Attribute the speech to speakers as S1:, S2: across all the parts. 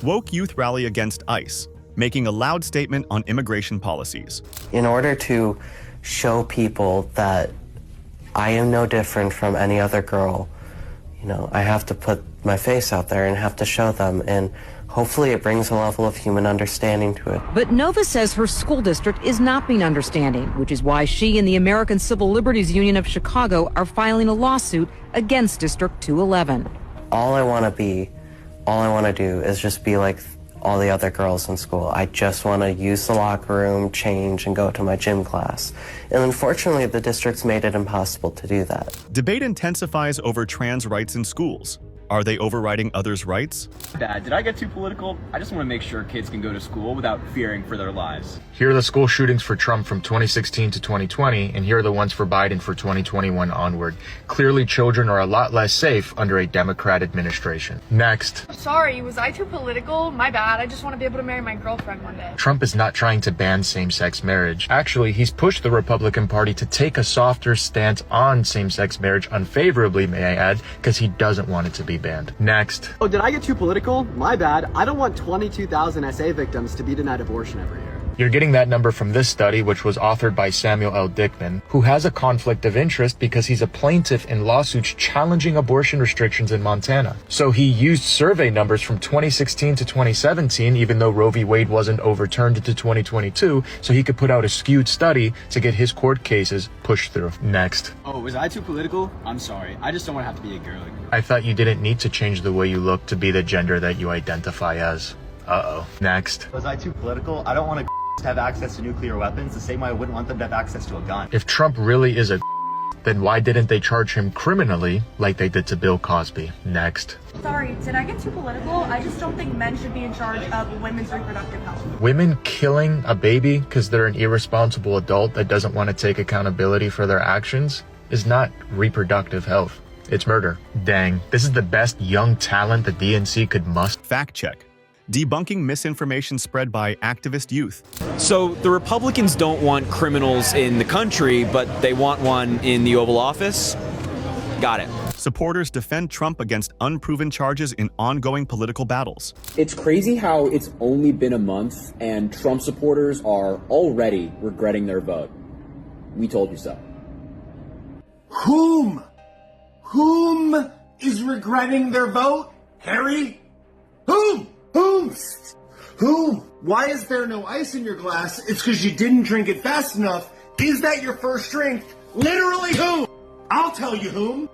S1: Woke youth rally against ICE, making a loud statement on immigration policies.
S2: In order to show people that I am no different from any other girl, you know, I have to put my face out there and have to show them, and hopefully it brings a level of human understanding to it.
S3: But Nova says her school district is not being understanding, which is why she and the American Civil Liberties Union of Chicago are filing a lawsuit against District 211.
S2: All I want to do is just be like all the other girls in school. I just want to use the locker room, change, and go to my gym class. And unfortunately, the district's made it impossible to do that.
S1: Debate intensifies over trans rights in schools. Are they overriding others' rights?
S4: Dad, did I get too political? I just want to make sure kids can go to school without fearing for their lives.
S5: Here are the school shootings for Trump from 2016 to 2020, and here are the ones for Biden for 2021 onward. Clearly, children are a lot less safe under a Democrat administration. Next.
S6: Sorry, was I too political? My bad. I just want to be able to marry my girlfriend one day.
S5: Trump is not trying to ban same-sex marriage. Actually, he's pushed the Republican Party to take a softer stance on same-sex marriage unfavorably, may I add, because he doesn't want it to be banned. Next.
S7: Oh, did I get too political? My bad. I don't want 22,000 SA victims to be denied abortion every year.
S5: You're getting that number from this study, which was authored by Samuel L. Dickman, who has a conflict of interest because he's a plaintiff in lawsuits challenging abortion restrictions in Montana. So he used survey numbers from 2016 to 2017, even though Roe v. Wade wasn't overturned into 2022, so he could put out a skewed study to get his court cases pushed through. Next.
S4: Oh, was I too political? I'm sorry. I just don't want to have to be a girl.
S5: I thought you didn't need to change the way you look to be the gender that you identify as. Uh-oh. Next.
S8: Was I too political? I don't want to have access to nuclear weapons the same way I wouldn't want them to have access to a gun.
S5: If Trump really is a then why didn't they charge him criminally like they did to Bill Cosby? Next.
S6: Sorry, did I get too political? I just don't think men should be in charge of women's reproductive health.
S5: Women killing a baby because they're an irresponsible adult that doesn't want to take accountability for their actions is not reproductive health. It's murder. Dang, this is the best young talent the DNC could muster.
S1: Fact check. Debunking misinformation spread by activist youth.
S9: So the Republicans don't want criminals in the country, but they want one in the Oval Office? Got it.
S1: Supporters defend Trump against unproven charges in ongoing political battles.
S10: It's crazy how it's only been a month and Trump supporters are already regretting their vote. We told you so.
S11: Whom is regretting their vote? Harry? Whom? Why is there no ice in your glass? It's because you didn't drink it fast enough. Is that your first drink? Literally whom? I'll tell you whom.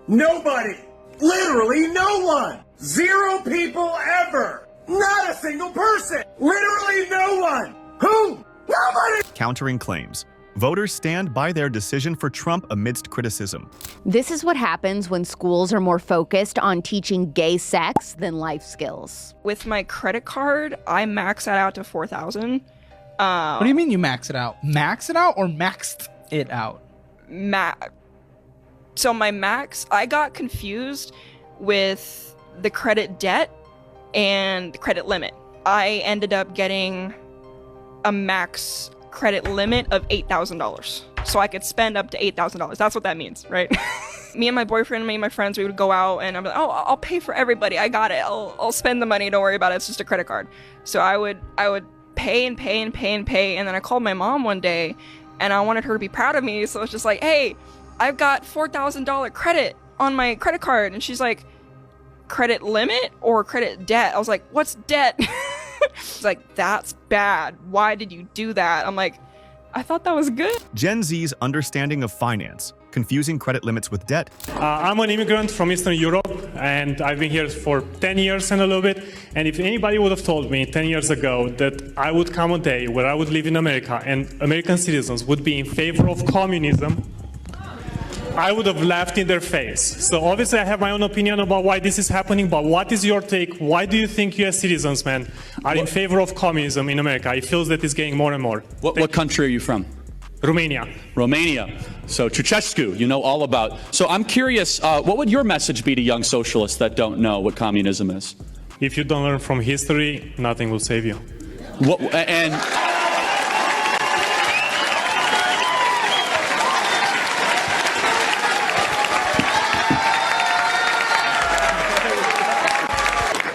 S11: Nobody. Literally no one. 0 people ever. Not a single person. Literally no one. Whom? Nobody.
S1: Countering claims. Voters stand by their decision for Trump amidst criticism.
S12: This is what happens when schools are more focused on teaching gay sex than life skills.
S13: With my credit card, I max that out to $4,000.
S14: What do you mean you max it out? Max it out or maxed it out?
S13: So my max, I got confused with the credit debt and the credit limit. I ended up getting a max credit limit of $8,000. So I could spend up to $8,000. That's what that means, right? Me and my boyfriend, me and my friends, we would go out and I'm like, oh, I'll pay for everybody. I got it. I'll spend the money. Don't worry about it. It's just a credit card. So I would pay and pay and pay and pay. And then I called my mom one day and I wanted her to be proud of me. So it's just like, hey, I've got $4,000 credit on my credit card. And she's like, credit limit or credit debt? I was like, what's debt? She's like, that's bad. Why did you do that? I'm like, I thought that was good.
S1: Gen Z's understanding of finance, confusing credit limits with debt.
S15: I'm an immigrant from Eastern Europe, and I've been here for 10 years and a little bit. And if anybody would have told me 10 years ago that I would come a day where I would live in America and American citizens would be in favor of communism, I would have laughed in their face. So obviously I have my own opinion about why this is happening, but what is your take? Why do you think US citizens, man, are in favor of communism in America? It feels that it's getting more and more.
S16: What country are you from?
S15: Romania.
S16: Romania. So Ceausescu, you know all about. So I'm curious, what would your message be to young socialists that don't know what communism is?
S15: If you don't learn from history, nothing will save you.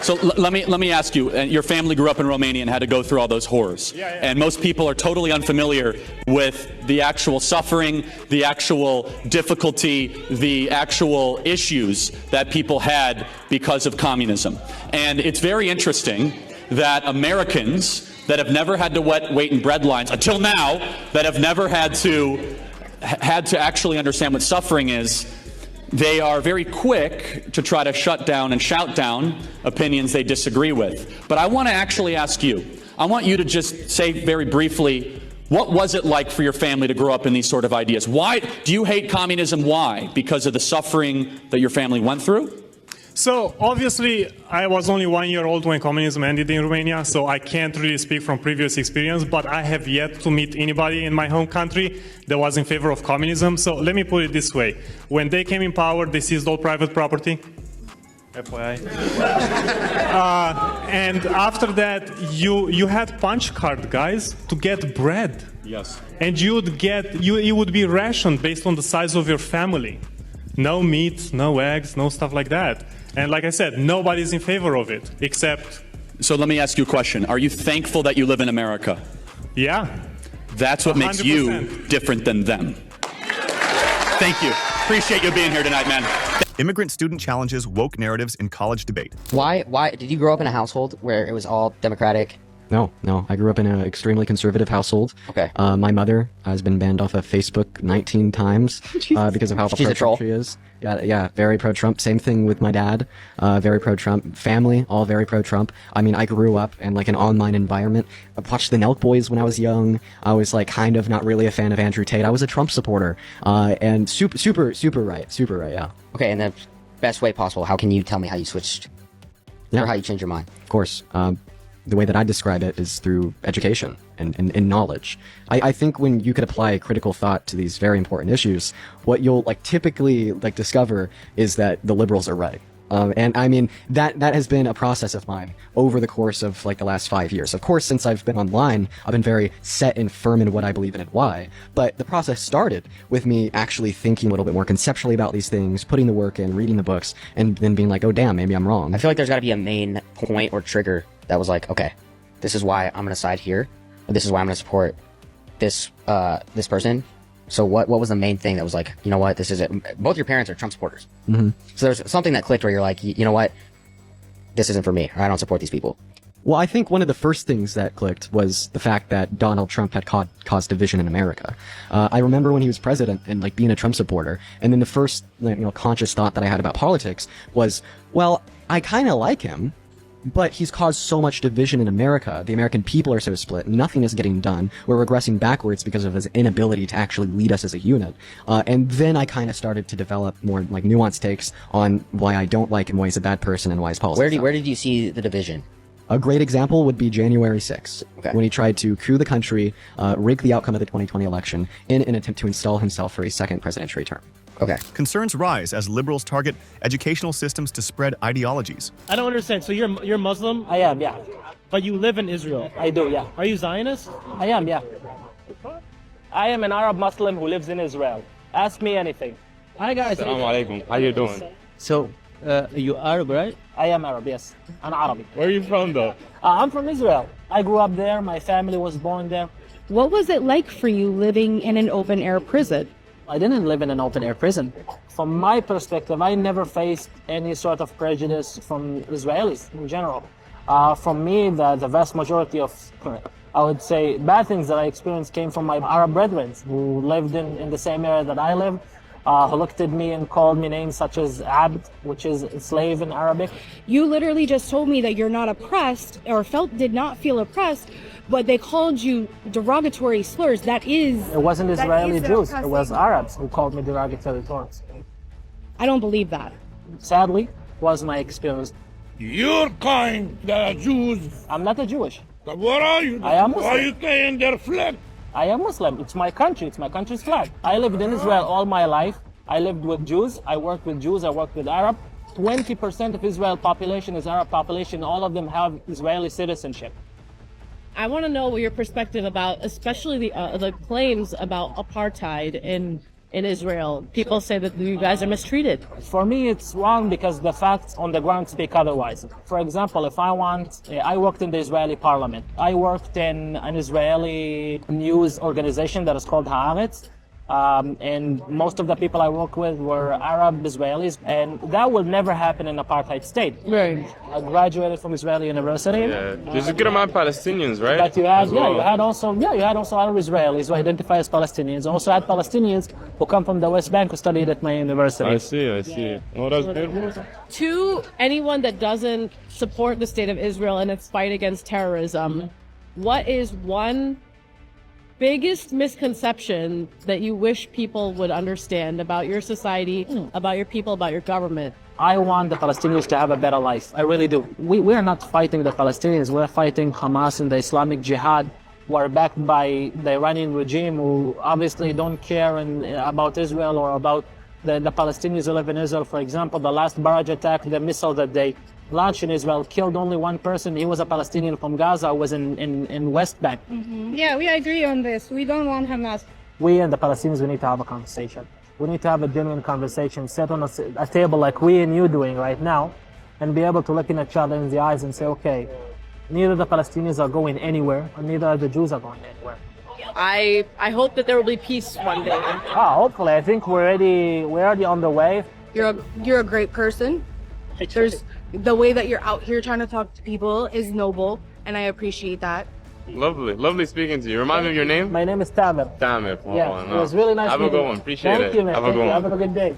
S16: So let me ask you, your family grew up in Romania and had to go through all those horrors. And most people are totally unfamiliar with the actual suffering, the actual difficulty, the actual issues that people had because of communism. And it's very interesting that Americans that have never had to wait in bread lines until now, that have never had to actually understand what suffering is, they are very quick to try to shut down and shout down opinions they disagree with. But I want to actually ask you, I want you to just say very briefly, what was it like for your family to grow up in these sort of ideas? Why do you hate communism? Why? Because of the suffering that your family went through?
S15: So obviously, I was only 1 year old when communism ended in Romania, so I can't really speak from previous experience, but I have yet to meet anybody in my home country that was in favor of communism. So let me put it this way. When they came in power, they seized all private property. FYI. And after that, you had punch card guys to get bread.
S16: Yes.
S15: And you would be rationed based on the size of your family. No meat, no eggs, no stuff like that. And like I said, nobody's in favor of it, except...
S16: So let me ask you a question. Are you thankful that you live in America?
S15: Yeah.
S16: That's what 100%. Makes you different than them. Thank you. Appreciate you being here tonight, man.
S1: Immigrant student challenges woke narratives in college debate.
S17: Why did you grow up in a household where it was all Democratic?
S18: No. I grew up in an extremely conservative household.
S17: Okay.
S18: My mother has been banned off of Facebook 19 times because of how pro-Trump she is. Yeah, very pro-Trump. Same thing with my dad. Very pro-Trump. Family, all very pro-Trump. I mean, I grew up in like an online environment. I watched the Nelk Boys when I was young. I was like kind of not really a fan of Andrew Tate. I was a Trump supporter. And super right, yeah.
S17: Okay, and the best way possible, how can you tell me how you switched?
S18: Yeah.
S17: Or how you changed your mind?
S18: Of course. The way that I describe it is through education and knowledge. I think when you could apply critical thought to these very important issues, what you'll typically discover is that the liberals are right. And I mean, that has been a process of mine over the course of the last 5 years. Of course, since I've been online, I've been very set and firm in what I believe in and why. But the process started with me actually thinking a little bit more conceptually about these things, putting the work in, reading the books, and then being like, oh damn, maybe I'm wrong.
S17: I feel like there's got to be a main point or trigger that was like, okay, this is why I'm going to side here, or this is why I'm going to support this this person. So what was the main thing that was like, you know what, this is it? Both your parents are Trump supporters.
S18: Mm-hmm.
S17: So there's something that clicked where you're like, you know what, this isn't for me, or I don't support these people.
S18: Well, I think one of the first things that clicked was the fact that Donald Trump had caused division in America. I remember when he was president and being a Trump supporter, and then the first conscious thought that I had about politics was, well, I kind of like him, but he's caused so much division in America. The American people are so split. Nothing is getting done. We're regressing backwards because of his inability to actually lead us as a unit. And then I kind of started to develop more nuanced takes on why I don't like him, why he's a bad person, and why his policies.
S17: Where did you see the division?
S18: A great example would be January 6th, when he tried to coup the country, rig the outcome of the 2020 election in an attempt to install himself for a second presidential term.
S17: Okay.
S1: Concerns rise as liberals target educational systems to spread ideologies.
S19: I don't understand. So you're Muslim?
S20: I am, yeah.
S19: But you live in Israel?
S20: I do, yeah.
S19: Are you Zionist?
S20: I am, yeah. I am an Arab Muslim who lives in Israel. Ask me anything.
S19: Hi guys.
S21: Assalamu alaikum. How you doing?
S19: So, you Arab, right?
S20: I am Arab, yes. I'm Arabic.
S21: Where are you from, though?
S20: I'm from Israel. I grew up there. My family was born there.
S22: What was it like for you living in an open-air prison?
S20: I didn't live in an open-air prison. From my perspective, I never faced any sort of prejudice from Israelis in general. From me, the vast majority of, I would say, bad things that I experienced came from my Arab brethren who lived in the same area that I live, who looked at me and called me names such as Abd, which is slave in Arabic.
S22: You literally just told me that you're not oppressed, or did not feel oppressed, but they called you derogatory slurs. It
S20: wasn't Israeli Jews, it was Arabs who called me derogatory slurs.
S22: I don't believe that.
S20: Sadly, was my experience.
S11: You're kind, the Jews.
S20: I'm not a Jewish.
S11: What are you?
S20: I am Muslim.
S11: Why are you saying their flag?
S20: I am Muslim. It's my country. It's my country's flag. I lived in Israel all my life. I lived with Jews. I worked with Jews. I worked with Arab. 20% of Israel population is Arab population. All of them have Israeli citizenship.
S22: I want to know your perspective about, especially the claims about apartheid in
S19: in Israel. People say that you guys are mistreated.
S20: For me, it's wrong because the facts on the ground speak otherwise. For example, if I worked in the Israeli parliament. I worked in an Israeli news organization that is called Haaretz. And most of the people I work with were Arab Israelis, and that will never happen in an apartheid state.
S19: Right.
S20: I graduated from Israeli University.
S21: Yeah, there's a good amount of Palestinians, right?
S20: But you had also Arab Israelis who identify as Palestinians. You also had Palestinians who come from the West Bank who studied at my university.
S21: I see. Oh, that's beautiful.
S19: To anyone that doesn't support the state of Israel and its fight against terrorism, what is one biggest misconception that you wish people would understand about your society, about your people, about your government?
S20: I want the Palestinians to have a better life. I really do. We are not fighting the Palestinians. We're fighting Hamas and the Islamic Jihad, who are backed by the Iranian regime, who obviously don't care about Israel or about the Palestinians who live in Israel. For example, the last barrage attack, the missile that they launched in Israel killed only one person. He was a Palestinian from Gaza, who was in West Bank.
S22: Yeah, we agree on this. We don't want Hamas.
S20: We and the Palestinians, we need to have a conversation. We need to have a genuine conversation, sit on a table like we and you doing right now, and be able to look in each other in the eyes and say, okay, neither the Palestinians are going anywhere, and neither the Jews are going anywhere.
S19: I hope that there will be peace one day.
S20: Hopefully. I think we're already on the way.
S22: You're a great person. The way that you're out here trying to talk to people is noble, and I appreciate that.
S21: Lovely speaking to you. Remind me of your name?
S20: My name is Tamer.
S21: Tamer.
S20: Yeah, it was really nice.
S21: Have a good one. Appreciate it.
S20: Thank you, man.
S21: Have a good one.
S20: Have a good day.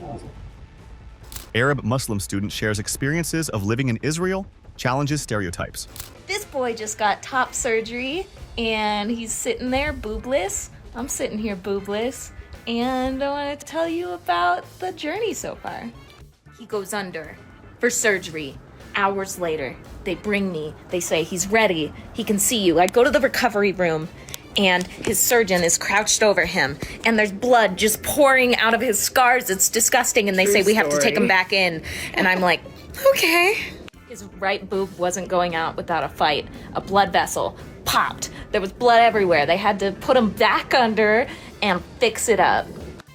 S1: Arab Muslim student shares experiences of living in Israel, challenges stereotypes.
S2: This boy just got top surgery and he's sitting there boobless. I'm sitting here boobless, and I want to tell you about the journey so far. He goes under for surgery. Hours later, they bring me. They say, he's ready. He can see you. I go to the recovery room, and his surgeon is crouched over him, and there's blood just pouring out of his scars. It's disgusting, and they say we have to take him back in. And I'm like, okay. His right boob wasn't going out without a fight. A blood vessel popped. There was blood everywhere. They had to put him back under and fix it up.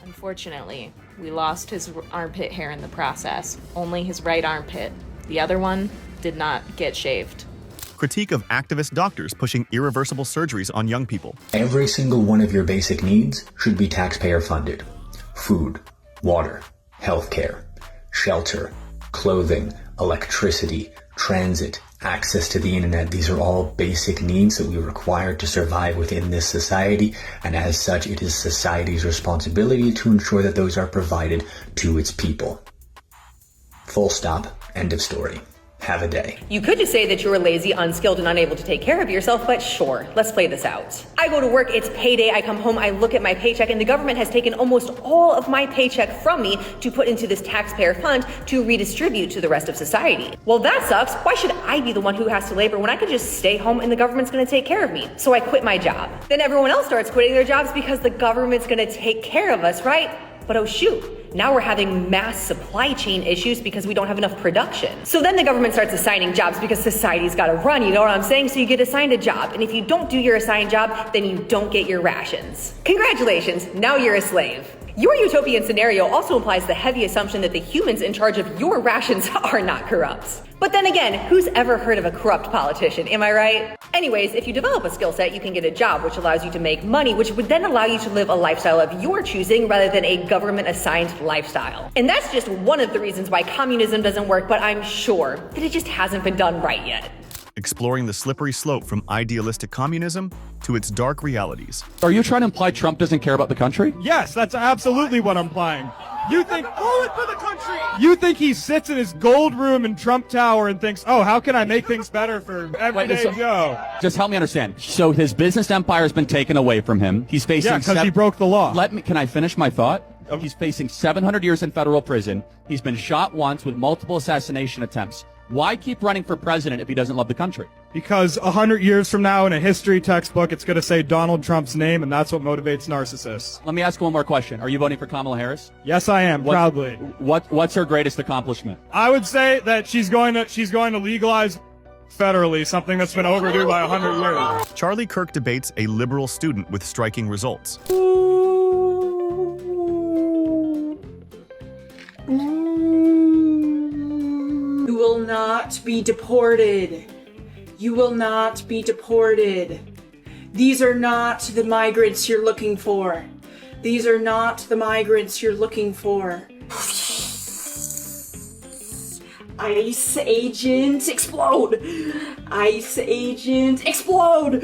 S2: Unfortunately, we lost his armpit hair in the process. Only his right armpit. The other one did not get shaved.
S1: Critique of activist doctors pushing irreversible surgeries on young people.
S3: Every single one of your basic needs should be taxpayer funded. Food, water, healthcare, shelter, clothing, electricity, transit, access to the internet. These are all basic needs that we require to survive within this society, and as such, it is society's responsibility to ensure that those are provided to its people. Full stop. End of story. Have a day.
S23: You could just say that you're lazy, unskilled, and unable to take care of yourself, but sure, let's play this out. I go to work, it's payday, I come home, I look at my paycheck, and the government has taken almost all of my paycheck from me to put into this taxpayer fund to redistribute to the rest of society. Well, that sucks. Why should I be the one who has to labor when I could just stay home and the government's gonna take care of me? So I quit my job. Then everyone else starts quitting their jobs because the government's gonna take care of us, right? But oh shoot, now we're having mass supply chain issues because we don't have enough production. So then the government starts assigning jobs because society's gotta run, you know what I'm saying? So you get assigned a job, and if you don't do your assigned job, then you don't get your rations. Congratulations, now you're a slave. Your utopian scenario also implies the heavy assumption that the humans in charge of your rations are not corrupt. But then again, who's ever heard of a corrupt politician, am I right? Anyways, if you develop a skill set, you can get a job, which allows you to make money, which would then allow you to live a lifestyle of your choosing rather than a government-assigned lifestyle. And that's just one of the reasons why communism doesn't work, but I'm sure that it just hasn't been done right yet.
S1: Exploring the slippery slope from idealistic communism to its dark realities.
S24: Are you trying to imply Trump doesn't care about the country?
S25: Yes, that's absolutely what I'm implying. You think for the country. You think he sits in his gold room in Trump Tower and thinks, "Oh, how can I make things better for everyday Joe?"
S24: Just help me understand. So his business empire has been taken away from him. He's facing
S25: because he broke the law.
S24: Can I finish my thought? He's facing 700 years in federal prison. He's been shot once with multiple assassination attempts. Why keep running for president if he doesn't love the country?
S25: Because 100 years from now in a history textbook, it's going to say Donald Trump's name, and that's what motivates narcissists.
S24: Let me ask one more question. Are you voting for Kamala Harris?
S25: Yes, I am, proudly.
S24: What's her greatest accomplishment?
S25: I would say that she's going to legalize federally something that's been overdue by 100 years.
S1: Charlie Kirk debates a liberal student with striking results.
S4: You will not be deported. You will not be deported. These are not the migrants you're looking for. These are not the migrants you're looking for. ICE agents explode! ICE agents explode!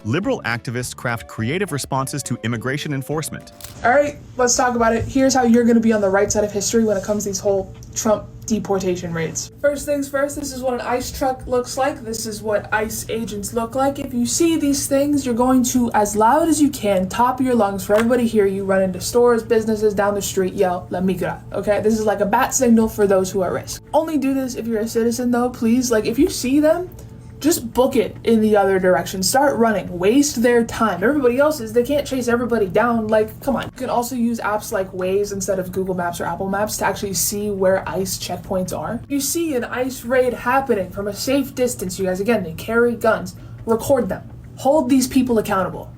S1: Liberal activists craft creative responses to immigration enforcement.
S5: All right, let's talk about it. Here's how you're going to be on the right side of history when it comes to these whole Trump deportation raids. First things first, this is what an ICE truck looks like. This is what ICE agents look like. If you see these things, you're going to, as loud as you can, top of your lungs for everybody to hear you, run into stores, businesses, down the street, yell, "La migra," okay? This is like a bat signal for those who are at risk. Only do this if you're a citizen though, please. Like, if you see them, just book it in the other direction. Start running. Waste their time. Everybody else's, they can't chase everybody down. Like, come on. You can also use apps like Waze instead of Google Maps or Apple Maps to actually see where ICE checkpoints are. You see an ICE raid happening from a safe distance. You guys, again, they carry guns. Record them. Hold these people accountable.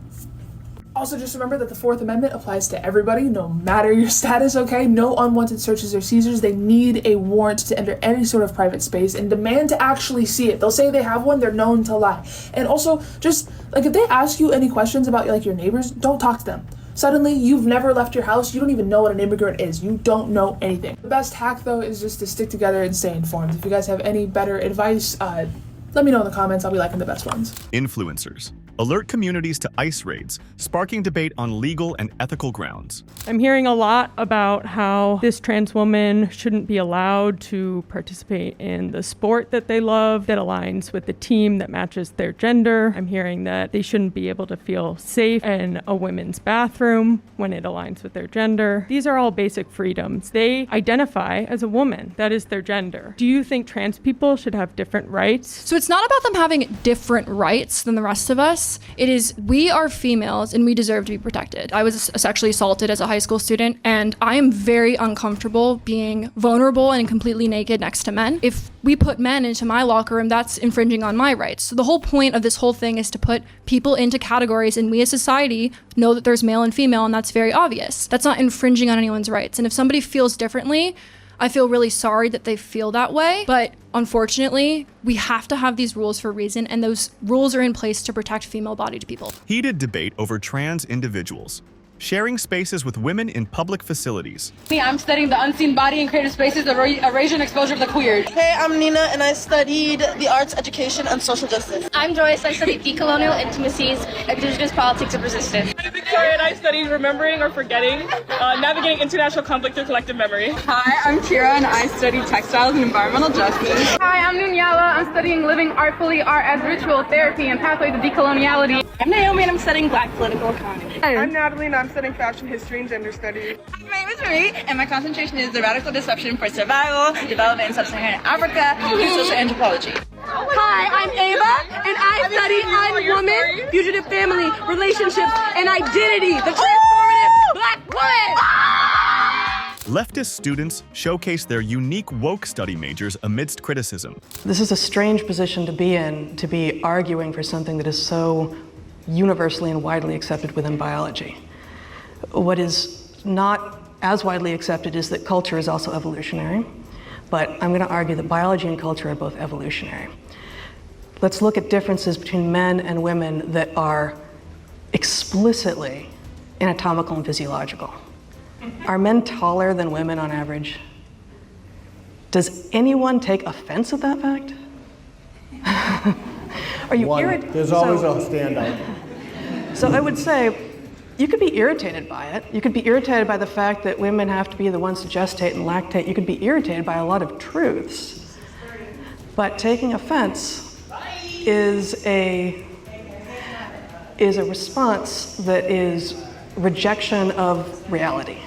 S5: Also, just remember that the Fourth Amendment applies to everybody, no matter your status, okay? No unwanted searches or seizures. They need a warrant to enter any sort of private space and demand to actually see it. They'll say they have one, they're known to lie. And also, just, like, if they ask you any questions about, like, your neighbors, don't talk to them. Suddenly, you've never left your house, you don't even know what an immigrant is. You don't know anything. The best hack, though, is just to stick together and stay informed. If you guys have any better advice, let me know in the comments. I'll be liking the best ones.
S1: Influencers alert communities to ICE raids, sparking debate on legal and ethical grounds.
S6: I'm hearing a lot about how this trans woman shouldn't be allowed to participate in the sport that they love that aligns with the team that matches their gender. I'm hearing that they shouldn't be able to feel safe in a women's bathroom when it aligns with their gender. These are all basic freedoms. They identify as a woman. That is their gender. Do you think trans people should have different rights?
S7: So it's not about them having different rights than the rest of us. It is, we are females and we deserve to be protected. I was sexually assaulted as a high school student, and I am very uncomfortable being vulnerable and completely naked next to men. If we put men into my locker room, that's infringing on my rights. So the whole point of this whole thing is to put people into categories, and we as society know that there's male and female, and that's very obvious. That's not infringing on anyone's rights. And if somebody feels differently, I feel really sorry that they feel that way, but unfortunately, we have to have these rules for a reason, and those rules are in place to protect female-bodied people.
S1: Heated debate over trans individuals. Sharing spaces with women in public facilities.
S8: I'm studying the unseen body in creative spaces, erasure and exposure of the queer.
S26: Hey, I'm Nina, and I studied the arts, education, and social justice.
S27: I'm Joyce. I studied decolonial intimacies, indigenous politics of resistance.
S28: I'm Victoria, and I studied remembering or forgetting, navigating international conflict through collective memory.
S29: Hi, I'm Kira, and I studied textiles and environmental justice.
S30: Hi, I'm Nunyala. I'm studying living artfully, art as ritual therapy, and pathways to decoloniality.
S26: I'm Naomi, and I'm studying Black political economy.
S29: I'm Natalie, and I'm studying fashion history and gender studies.
S26: My name is Marie, and my concentration is the radical disruption for survival, development in sub-Saharan Africa, and social anthropology.
S30: Hi, I'm Ava, and I study unwoman, fugitive family, relationships, and identity, the transformative Black woman.
S1: Leftist students showcase their unique woke study majors amidst criticism.
S31: This is a strange position to be in, to be arguing for something that is so universally and widely accepted within biology. What is not as widely accepted is that culture is also evolutionary, but I'm going to argue that biology and culture are both evolutionary. Let's look at differences between men and women that are explicitly anatomical and physiological. Are men taller than women on average? Does anyone take offense at that fact? Are you irritated?
S11: There's always a standout.
S31: So I would say, you could be irritated by it. You could be irritated by the fact that women have to be the ones to gestate and lactate. You could be irritated by a lot of truths. But taking offense is a response that is rejection of reality.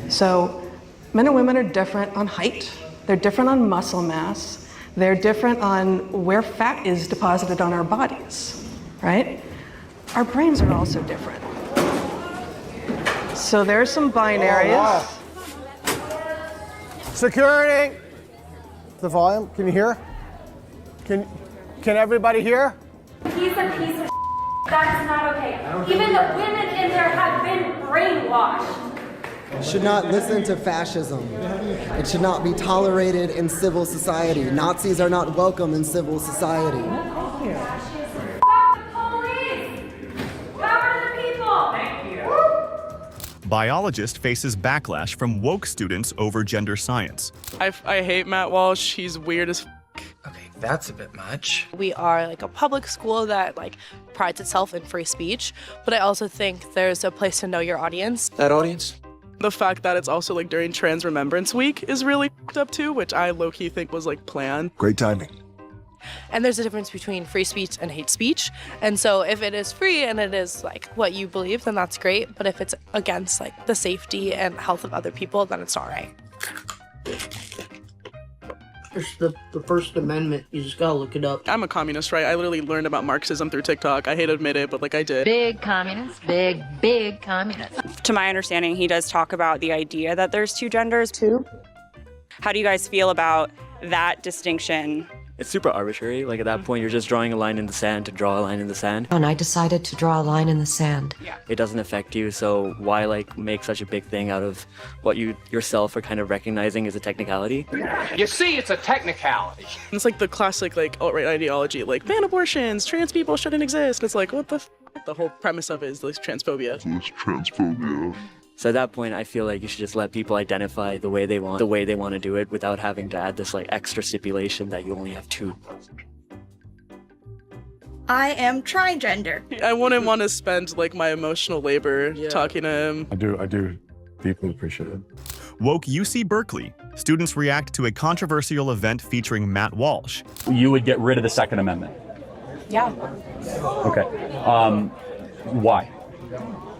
S31: So men and women are different on height. They're different on muscle mass. They're different on where fat is deposited on our bodies, right? Our brains are also different. So there's some binaries.
S11: Security!
S9: The volume, can you hear? Can everybody hear?
S10: He's a piece of That is not okay. Even the women in there have been brainwashed.
S12: Should not listen to fascism. It should not be tolerated in civil society. Nazis are not welcome in civil society.
S10: Stop the police! Cover the people! Thank you.
S1: Biologist faces backlash from woke students over gender science.
S13: I hate Matt Walsh. He's weird as
S14: That's a bit much.
S15: We are like a public school that like prides itself in free speech, but I also think there's a place to know your audience.
S14: That audience?
S13: The fact that it's also like during Trans Remembrance Week is really f***ed up too, which I low-key think was like planned.
S14: Great timing.
S15: And there's a difference between free speech and hate speech. And so if it is free and it is like what you believe, then that's great. But if it's against like the safety and health of other people, then it's not right.
S16: It's the First Amendment. You just gotta look it up.
S13: I'm a communist, right? I literally learned about Marxism through TikTok. I hate to admit it, but like I did.
S17: Big communist, big communist.
S18: To my understanding, he does talk about the idea that there's two genders. Two. How do you guys feel about that distinction?
S19: It's super arbitrary. Like at that point, you're just drawing a line in the sand to draw a line in the sand.
S22: And I decided to draw a line in the sand.
S19: Yeah. It doesn't affect you, so why like make such a big thing out of what you yourself are kind of recognizing as a technicality?
S32: You see, it's a technicality.
S13: It's like the classic like alt-right ideology, like ban abortions, trans people shouldn't exist. It's like what the f? The whole premise of it is like transphobia.
S19: It's transphobia. So at that point, I feel like you should just let people identify the way they want to do it without having to add this like extra stipulation that you only have two.
S33: I am transgender.
S13: I wouldn't want to spend like my emotional labor talking to him.
S34: I do deeply appreciate it.
S1: Woke UC Berkeley. Students react to a controversial event featuring Matt Walsh.
S24: You would get rid of the Second Amendment.
S35: Yeah.
S24: Okay. Why?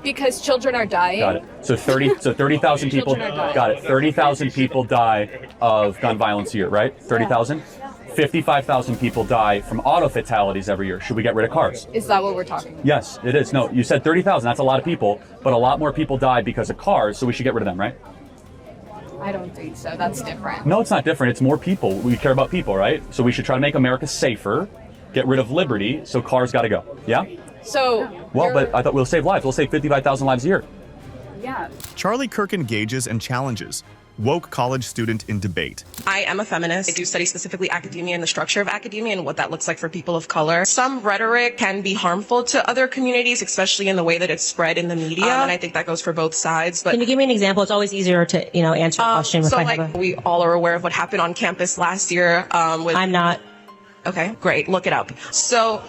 S35: Because children are dying.
S24: Got it. So 30,000 people. Got it. 30,000 people die of gun violence a year, right? 30,000. 55,000 people die from auto fatalities every year. Should we get rid of cars?
S35: Is that what we're talking about?
S24: Yes, it is. No, you said 30,000. That's a lot of people, but a lot more people die because of cars. So we should get rid of them, right?
S35: I don't think so. That's different.
S24: No, it's not different. It's more people. We care about people, right? So we should try to make America safer, get rid of liberty, so cars got to go. Yeah?
S35: So.
S24: Well, but I thought we'll save lives. We'll save 55,000 lives a year.
S35: Yeah.
S1: Charlie Kirk engages and challenges. Woke college student in debate.
S36: I am a feminist. I do study specifically academia and the structure of academia and what that looks like for people of color. Some rhetoric can be harmful to other communities, especially in the way that it's spread in the media. And I think that goes for both sides. But
S37: can you give me an example? It's always easier to, answer a question.
S36: We all are aware of what happened on campus last year.
S37: I'm not.
S36: Okay, great. Look it up. So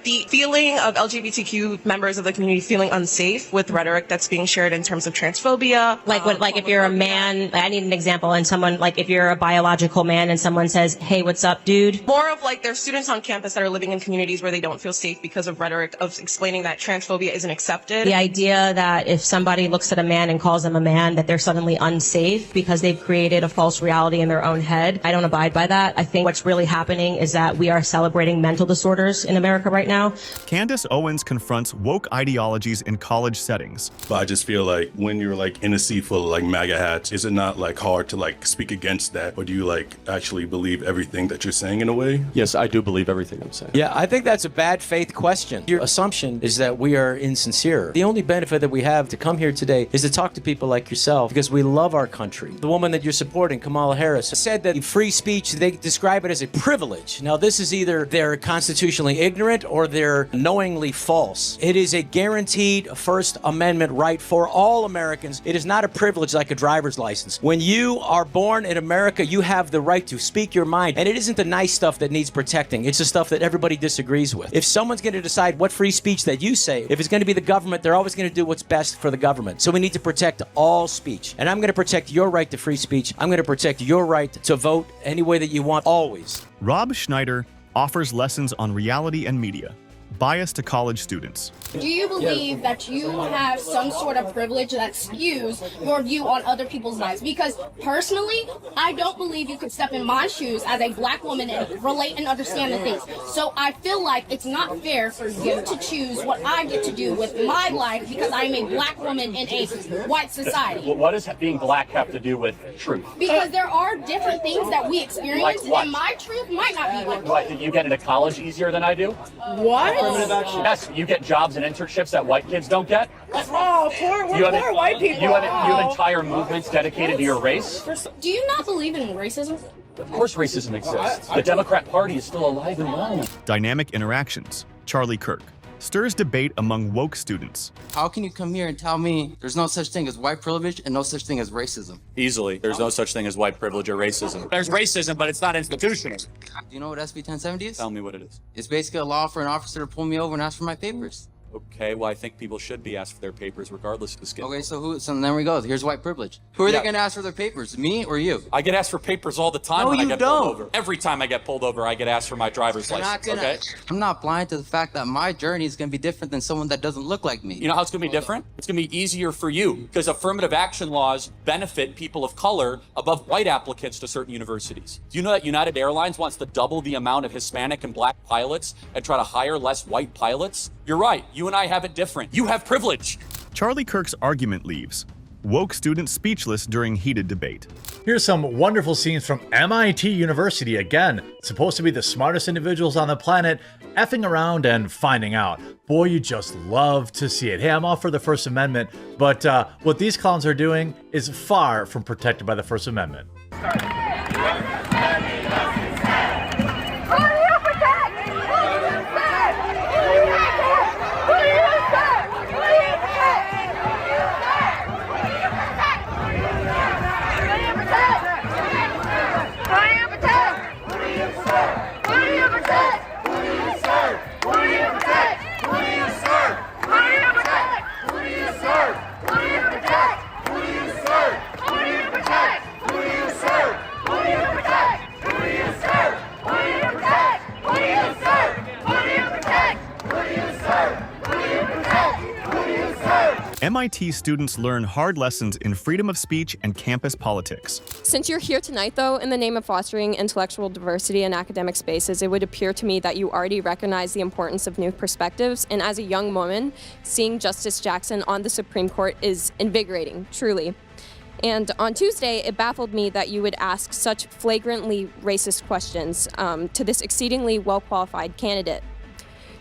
S36: the feeling of LGBTQ members of the community feeling unsafe with rhetoric that's being shared in terms of transphobia.
S37: Like if you're a man, I need an example, and someone, like if you're a biological man and someone says, hey, what's up, dude?
S36: More of like there's students on campus that are living in communities where they don't feel safe because of rhetoric of explaining that transphobia isn't accepted.
S37: The idea that if somebody looks at a man and calls them a man, that they're suddenly unsafe because they've created a false reality in their own head. I don't abide by that. I think what's really happening is that we are celebrating mental disorders in America right now.
S1: Candace Owens confronts woke ideologies in college settings.
S38: But I just feel like when you're like in a sea full of like MAGA hats, is it not like hard to like speak against that? Or do you like actually believe everything that you're saying in a way?
S24: Yes, I do believe everything I'm saying.
S39: Yeah, I think that's a bad faith question. Your assumption is that we are insincere. The only benefit that we have to come here today is to talk to people like yourself because we love our country. The woman that you're supporting, Kamala Harris, said that free speech, they describe it as a privilege. Now, this is either they're constitutionally ignorant or they're knowingly false. It is a guaranteed First Amendment right for all Americans. It is not a privilege like a driver's license. When you are born in America, you have the right to speak your mind. And it isn't the nice stuff that needs protecting. It's the stuff that everybody disagrees with. If someone's going to decide what free speech that you say, if it's going to be the government, they're always going to do what's best for the government. So we need to protect all speech. And I'm going to protect your right to free speech. I'm going to protect your right to vote any way that you want, always.
S1: Rob Schneider offers lessons on reality and media. bias to college students.
S33: Do you believe that you have some sort of privilege that skews your view on other people's lives? Because personally, I don't believe you could step in my shoes as a black woman and relate and understand the things. So I feel like it's not fair for you to choose what I get to do with my life because I'm a black woman in a white society.
S24: What does being black have to do with truth?
S33: Because there are different things that we experience, and my truth might not be like
S24: What, you get into college easier than I do?
S33: What?
S24: Yes, you get jobs and internships that white kids don't get.
S33: Oh, poor white people.
S24: You have entire movements dedicated to your race.
S33: Do you not believe in racism?
S24: Of course racism exists. The Democrat Party is still alive and well.
S1: Dynamic interactions. Charlie Kirk stirs debate among woke students.
S2: How can you come here and tell me there's no such thing as white privilege and no such thing as racism?
S24: Easily. There's no such thing as white privilege or racism. There's racism, but it's not institutional.
S2: Do you know what SB 1070 is?
S24: Tell me what it is.
S2: It's basically a law for an officer to pull me over and ask for my papers.
S24: Okay, well, I think people should be asked for their papers regardless of the skin.
S2: Okay, so there we go. Here's white privilege. Who are they going to ask for their papers, me or you?
S24: I get asked for papers all the time
S2: No,
S24: when I
S2: you
S24: get
S2: don't.
S24: pulled over. Every time I get pulled over, I get asked for my driver's license, okay?
S2: I'm not blind to the fact that my journey is going to be different than someone that doesn't look like me.
S24: You know how it's going to be different? It's going to be easier for you because affirmative action laws benefit people of color above white applicants to certain universities. Do you know that United Airlines wants to double the amount of Hispanic and black pilots and try to hire less white pilots? You're right. You and I have it different. You have privilege.
S1: Charlie Kirk's argument leaves woke students speechless during heated debate.
S3: Here's some wonderful scenes from MIT University again. Supposed to be the smartest individuals on the planet, effing around and finding out. Boy, you just love to see it. Hey, I'm all for the First Amendment, but what these clowns are doing is far from protected by the First Amendment.
S1: MIT students learn hard lessons in freedom of speech and campus politics.
S4: Since you're here tonight, though, in the name of fostering intellectual diversity in academic spaces, it would appear to me that you already recognize the importance of new perspectives. And as a young woman, seeing Justice Jackson on the Supreme Court is invigorating, truly. And on Tuesday, it baffled me that you would ask such flagrantly racist questions to this exceedingly well-qualified candidate.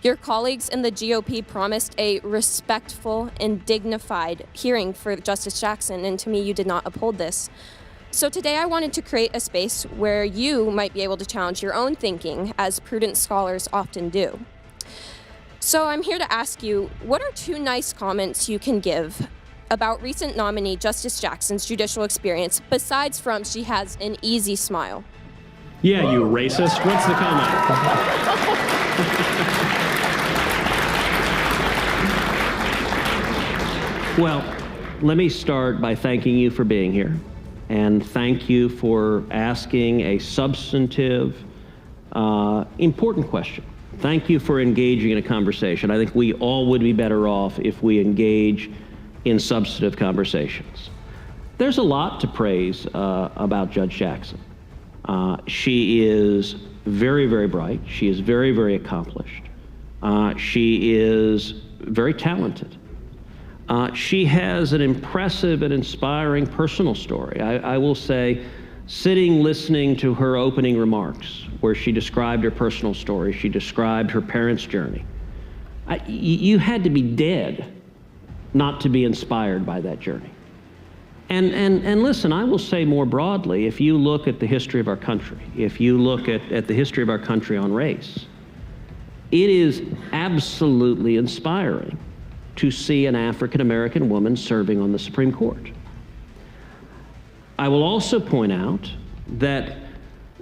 S4: Your colleagues in the GOP promised a respectful and dignified hearing for Justice Jackson, and to me, you did not uphold this. So today I wanted to create a space where you might be able to challenge your own thinking, as prudent scholars often do. So I'm here to ask you, what are two nice comments you can give about recent nominee Justice Jackson's judicial experience, besides from she has an easy smile?
S5: Yeah, you racist. What's the comment? Well, let me start by thanking you for being here, and thank you for asking a substantive, important question. Thank you for engaging in a conversation. I think we all would be better off if we engage in substantive conversations. There's a lot to praise about Judge Jackson. She is very, very bright. She is very, very accomplished. She is very talented. She has an impressive and inspiring personal story. I will say, sitting listening to her opening remarks, where she described her personal story, she described her parents' journey. You had to be dead not to be inspired by that journey. And listen, I will say more broadly, if you look at the history of our country, if you look at the history of our country on race, it is absolutely inspiring to see an African-American woman serving on the Supreme Court. I will also point out that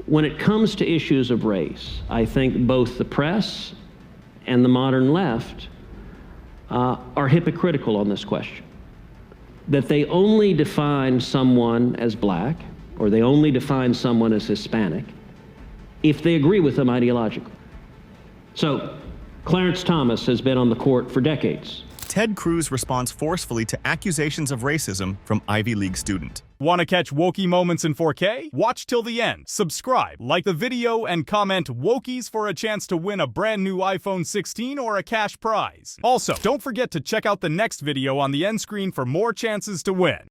S5: when it comes to issues of race, I think both the press and the modern left are hypocritical on this question. That they only define someone as black, or they only define someone as Hispanic, if they agree with them ideologically. So, Clarence Thomas has been on the court for decades.
S1: Ted Cruz responds forcefully to accusations of racism from Ivy League student.
S6: Want to catch wokey moments in 4K? Watch till the end, subscribe, like the video, and comment wokies for a chance to win a brand new iPhone 16 or a cash prize. Also, don't forget to check out the next video on the end screen for more chances to win.